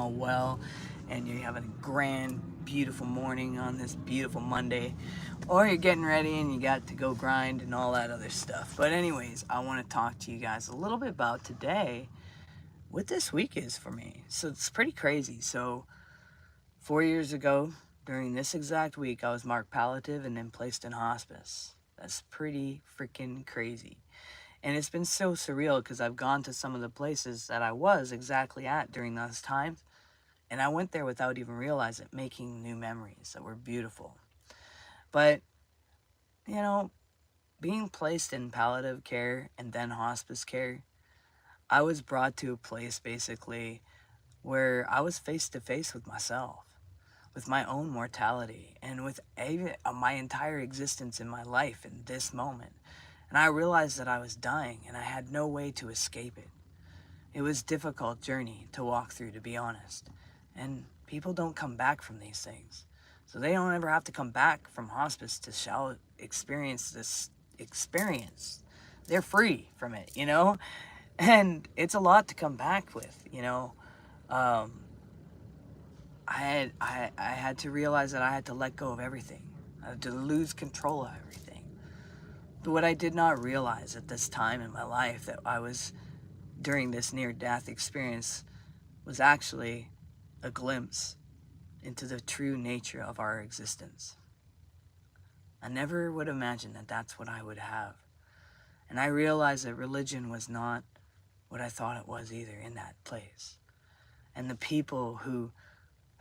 all well and you're having a grand, beautiful morning on this beautiful Monday, or you're getting ready and you got to go grind and all that other stuff. But anyways, I want to talk to you guys a little bit about today, what this week is for me. So it's pretty crazy. So 4 years ago, during this exact week, I was marked palliative and then placed in hospice. That's pretty freaking crazy. And it's been so surreal because I've gone to some of the places that I was exactly at during those times. And I went there without even realizing it, making new memories that were beautiful. But, you know, being placed in palliative care and then hospice care, I was brought to a place basically where I was face to face with myself, with my own mortality, and with my entire existence in my life in this moment. And I realized that I was dying and I had no way to escape it. It was a difficult journey to walk through, to be honest. And people don't come back from these things. So they don't ever have to come back from hospice to experience this experience. They're free from it, you know? And it's a lot to come back with, you know? I had to realize that I had to let go of everything. I had to lose control of everything. But what I did not realize at this time in my life that I was during this near-death experience was actually a glimpse into the true nature of our existence. I never would imagine that that's what I would have. And I realized that religion was not what I thought it was either in that place. And the people who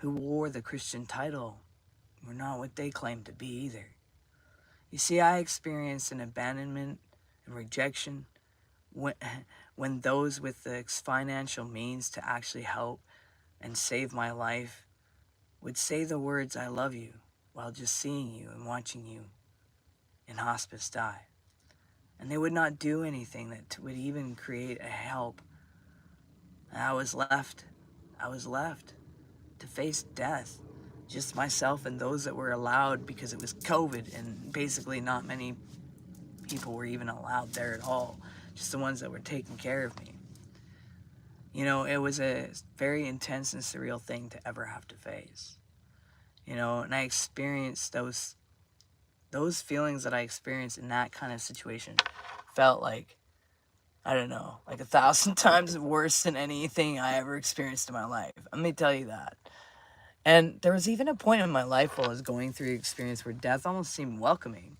wore the Christian title were not what they claimed to be either. You see, I experienced an abandonment and rejection when those with the financial means to actually help and save my life would say the words, "I love you," while just seeing you and watching you in hospice die. And they would not do anything that would even create a help. And I was left to face death. Just myself and those that were allowed, because it was COVID and basically not many people were even allowed there at all. Just the ones that were taking care of me. You know, it was a very intense and surreal thing to ever have to face. You know, and I experienced those feelings that I experienced in that kind of situation felt like, I don't know, like 1,000 times worse than anything I ever experienced in my life. Let me tell you that. And there was even a point in my life while I was going through the experience where death almost seemed welcoming.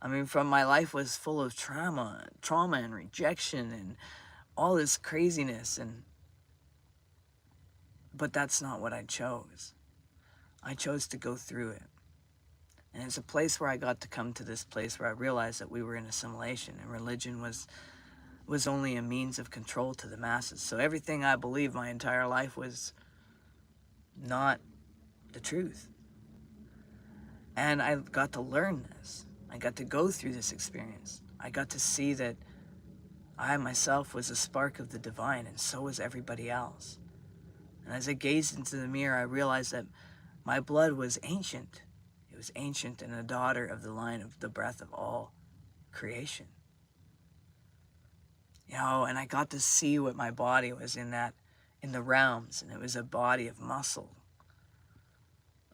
I mean, from my life was full of trauma and rejection and all this craziness, but that's not what I chose. I chose to go through it. And it's a place where I got to come to this place where I realized that we were in assimilation and religion was only a means of control to the masses. So everything I believed my entire life was not the truth. And I got to learn this. I got to go through this experience. I got to see that I myself was a spark of the divine, and so was everybody else. And as I gazed into the mirror, I realized that my blood was ancient. It was ancient and a daughter of the line of the breath of all creation. You know, and I got to see what my body was in the realms, and it was a body of muscle,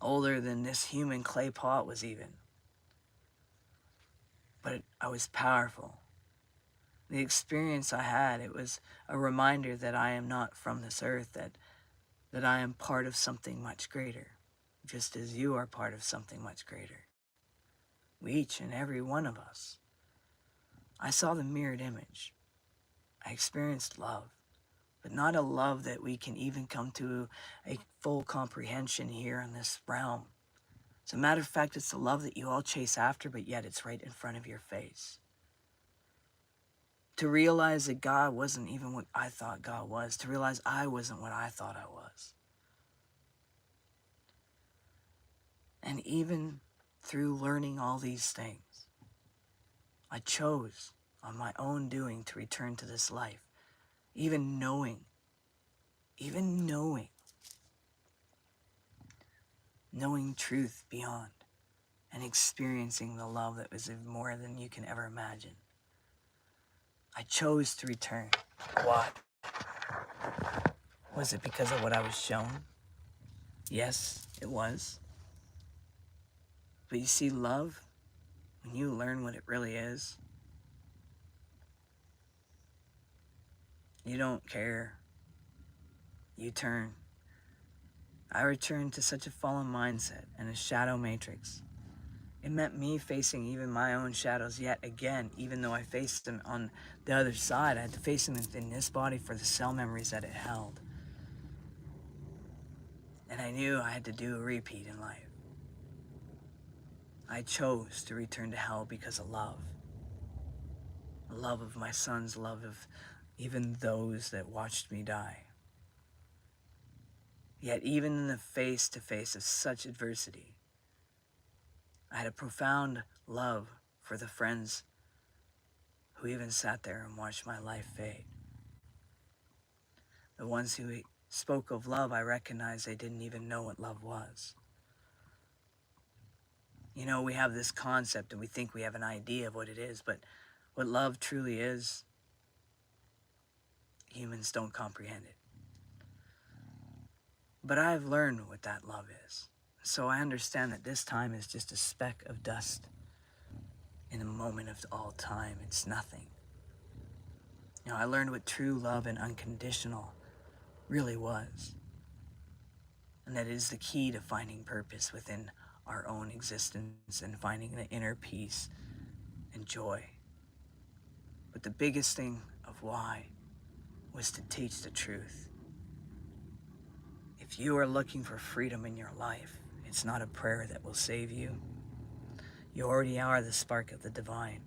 older than this human clay pot was even. But I was powerful. The experience I had, it was a reminder that I am not from this earth, that I am part of something much greater, just as you are part of something much greater. We each and every one of us. I saw the mirrored image. I experienced love, but not a love that we can even come to a full comprehension here in this realm. As a matter of fact, it's the love that you all chase after, but yet it's right in front of your face. To realize that God wasn't even what I thought God was. To realize I wasn't what I thought I was. And even through learning all these things, I chose on my own doing to return to this life. Even knowing truth beyond and experiencing the love that was more than you can ever imagine. I chose to return. Why? Was it because of what I was shown? Yes, it was. But you see, love, when you learn what it really is, you don't care. You turn. I returned to such a fallen mindset and a shadow matrix. It meant me facing even my own shadows yet again, even though I faced them on the other side. I had to face them within this body for the cell memories that it held. And I knew I had to do a repeat in life. I chose to return to hell because of love. The love of my sons, love of even those that watched me die. Yet even in the face-to-face of such adversity, I had a profound love for the friends who even sat there and watched my life fade. The ones who spoke of love, I recognized they didn't even know what love was. You know, we have this concept and we think we have an idea of what it is, but what love truly is, humans don't comprehend it. But I've learned what that love is. So I understand that this time is just a speck of dust in a moment of all time. It's nothing. You know, I learned what true love and unconditional really was. And that is the key to finding purpose within our own existence and finding the inner peace and joy. But the biggest thing of why was to teach the truth. If you are looking for freedom in your life, it's not a prayer that will save you. You already are the spark of the divine.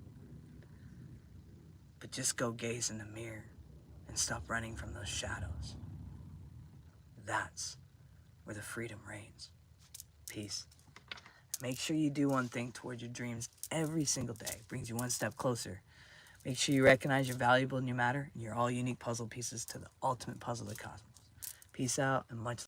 But just go gaze in the mirror and stop running from those shadows. That's where the freedom reigns. Peace. Make sure you do one thing toward your dreams every single day. It brings you one step closer. Make sure you recognize you're valuable and you matter, and you're all unique puzzle pieces to the ultimate puzzle of the cosmos. Peace out and much